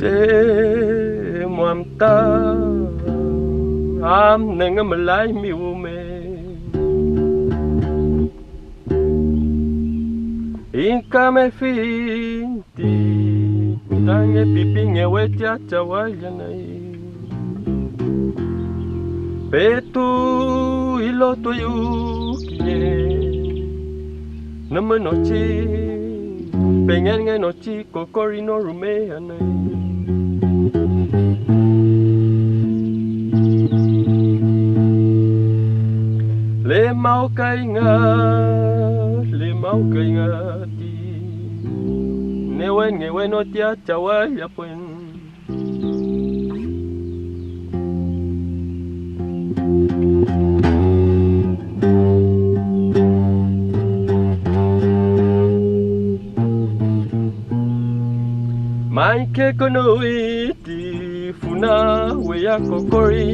se muamta am neng malai mi ume inka me finti tange pipinge wetia chawaya nai petu ilo to yukie nama nochi pengen ngai nochi kokori no rume anai le mau kai nga ti newe no tia chawaya puen mai ke kono iti funa weya kokori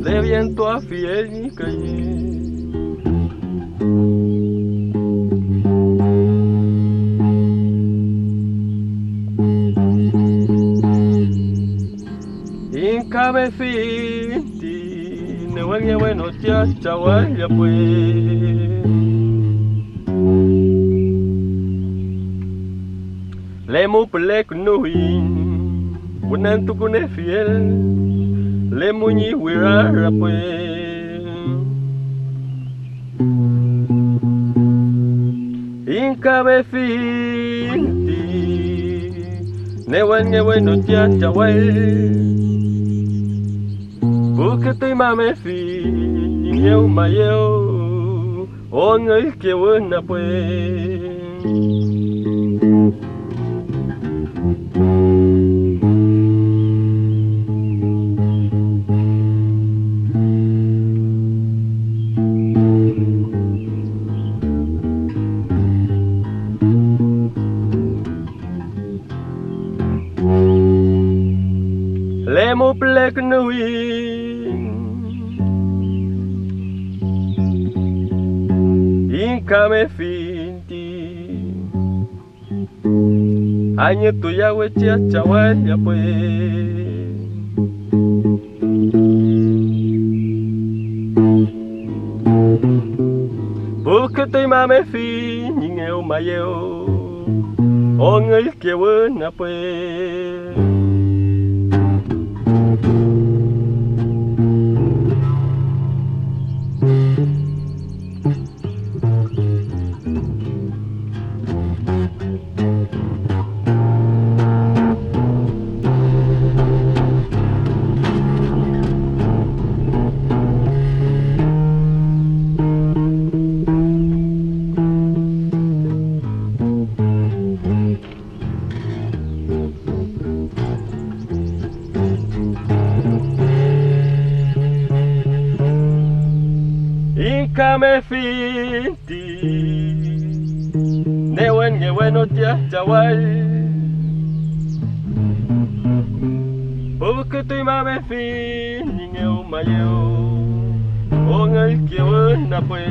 le viento a fiel ni calle inka me finti newe bueno tia chawaya pues le mu pelek nuin bunan tu kune fiel le muñi wira rapue inka be finti newe no tia chawai porque te mame fi eu mayeo on el que buena pues le mo plek nuin inka me finti año tu ya wecha chawaya pues porque te mame fin eu mayeo on el que buena pues inka me finti newe no tia chawai porque tu mame fin eu mayeo on el que buena pues